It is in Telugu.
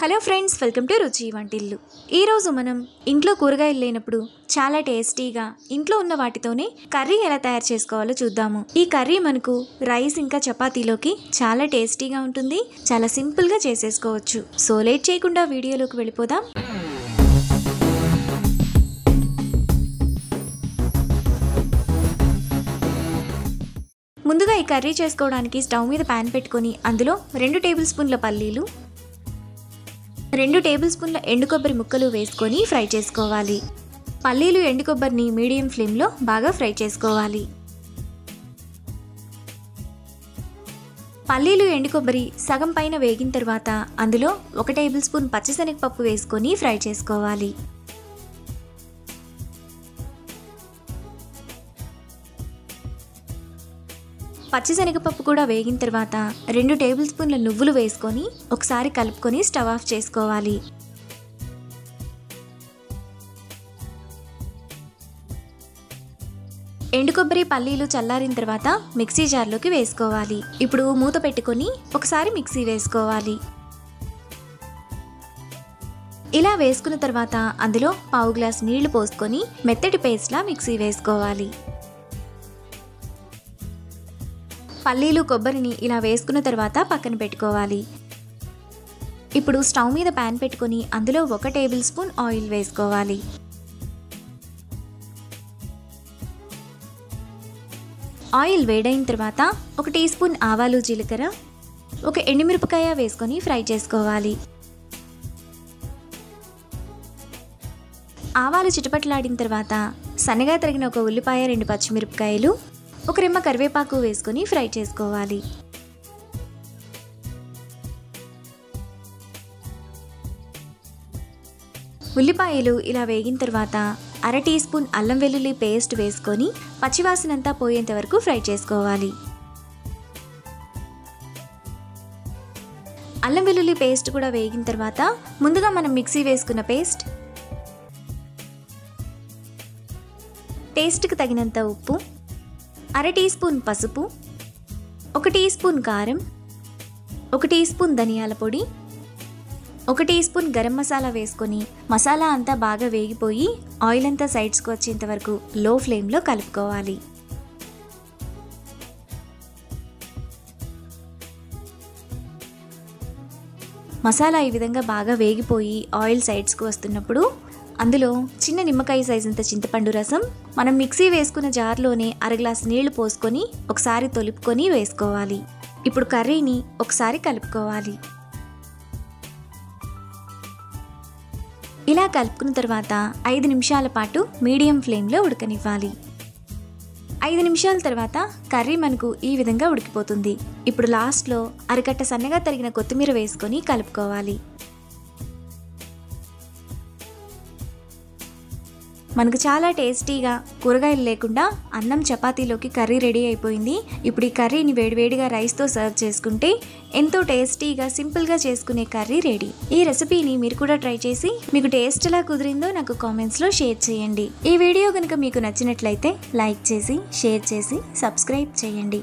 హలో ఫ్రెండ్స్, వెల్కమ్ టు రుచి వంటిల్లు. ఈరోజు మనం ఇంట్లో కూరగాయలు లేనప్పుడు చాలా టేస్టీగా ఇంట్లో ఉన్న వాటితోనే కర్రీ ఎలా తయారు చేసుకోవాలో చూద్దాము. ఈ కర్రీ మనకు రైస్ ఇంకా చపాతీలోకి చాలా టేస్టీగా ఉంటుంది. చాలా సింపుల్గా చేసేసుకోవచ్చు. సో లేట్ చేయకుండా వీడియోలోకి వెళ్ళిపోదాం. ముందుగా ఈ కర్రీ చేసుకోవడానికి స్టవ్ మీద ప్యాన్ పెట్టుకొని అందులో 2 టేబుల్ స్పూన్ల పల్లీలు, 2 టేబుల్ స్పూన్ల ఎండు కొబ్బరి ముక్కలు వేసుకొని ఫ్రై చేసుకోవాలి. పల్లీలు ఎండు కొబ్బరిని మీడియం ఫ్లేమ్లో బాగా ఫ్రై చేసుకోవాలి. పల్లీలు ఎండు కొబ్బరి సగం పైన వేగిన తర్వాత అందులో 1 టేబుల్ స్పూన్ పచ్చిశనగపప్పు వేసుకొని ఫ్రై చేసుకోవాలి. పచ్చిశనగపప్పు కూడా వేగిన తర్వాత 2 టేబుల్ స్పూన్ల నువ్వులు వేసుకొని ఒకసారి కలుపుకొని స్టవ్ ఆఫ్ చేసుకోవాలి. ఎండు కొబ్బరి పల్లీలు చల్లారిన తర్వాత మిక్సీ జార్లోకి వేసుకోవాలి. ఇప్పుడు మూత పెట్టుకొని ఒకసారి మిక్సీ వేసుకోవాలి. ఇలా వేసుకున్న తర్వాత అందులో పావు గ్లాస్ నీళ్లు పోసుకొని మెత్తటి పేస్ట్లా మిక్సీ వేసుకోవాలి. పల్లీలు కొబ్బరిని ఇలా వేసుకున్న తర్వాత పక్కన పెట్టుకోవాలి. ఇప్పుడు స్టవ్ మీద ప్యాన్ పెట్టుకొని అందులో 1 టేబుల్ స్పూన్ ఆయిల్ వేసుకోవాలి. ఆయిల్ వేడైన తర్వాత 1 టీ స్పూన్ ఆవాలు జీలకర్ర, 1 ఎండుమిరపకాయ వేసుకొని ఫ్రై చేసుకోవాలి. ఆవాలు చిటపట్లాడిన తర్వాత సన్నగా తరిగిన 1 ఉల్లిపాయ, 2 పచ్చిమిరపకాయలు, 1 రెమ్మ కరివేపాకు వేసుకొని ఫ్రై చేసుకోవాలి. ఉల్లిపాయలు ఇలా వేగిన తర్వాత 1/2 టీ స్పూన్ అల్లం వెల్లుల్లి పేస్ట్ వేసుకొని పచ్చివాసనంతా పోయేంత వరకు ఫ్రై చేసుకోవాలి. అల్లం వెల్లుల్లి పేస్ట్ కూడా వేగిన తర్వాత ముందుగా మనం మిక్సీ వేసుకున్న పేస్ట్, టేస్ట్కి తగినంత ఉప్పు, 1/2 టీ స్పూన్ పసుపు, 1 టీ స్పూన్ కారం, 1 టీ స్పూన్ ధనియాల పొడి, 1 టీ స్పూన్ గరం మసాలా వేసుకొని మసాలా అంతా బాగా వేగిపోయి ఆయిల్ అంతా సైడ్స్కి వచ్చేంత వరకు లో ఫ్లేమ్లో కలుపుకోవాలి. మసాలా ఈ విధంగా బాగా వేగిపోయి ఆయిల్ సైడ్స్కి వస్తున్నప్పుడు అందులో చిన్న నిమ్మకాయ సైజంత చింతపండు రసం, మనం మిక్సీ వేసుకున్న జార్లోనే 1 గ్లాస్ నీళ్లు పోసుకొని ఒకసారి తొలుపుకొని వేసుకోవాలి. ఇప్పుడు కర్రీని ఒకసారి కలుపుకోవాలి. ఇలా కలుపుకున్న తర్వాత 5 నిమిషాల పాటు మీడియం ఫ్లేమ్లో ఉడకనివ్వాలి. 5 నిమిషాల తర్వాత కర్రీ మనకు ఈ విధంగా ఉడికిపోతుంది. ఇప్పుడు లాస్ట్లో అరకట్ట సన్నగా తరిగిన కొత్తిమీర వేసుకొని కలుపుకోవాలి. మనకు చాలా టేస్టీగా కూరగాయలు లేకుండా అన్నం చపాతీలోకి కర్రీ రెడీ అయిపోయింది. ఇప్పుడు ఈ కర్రీని వేడివేడిగా రైస్తో సర్వ్ చేసుకుంటే ఎంతో టేస్టీగా సింపుల్గా చేసుకునే కర్రీ రెడీ. ఈ రెసిపీని మీరు కూడా ట్రై చేసి మీకు టేస్ట్ ఎలా కుదిరిందో నాకు కామెంట్స్లో షేర్ చేయండి. ఈ వీడియో కనుక మీకు నచ్చినట్లయితే లైక్ చేసి, షేర్ చేసి, సబ్స్క్రైబ్ చేయండి.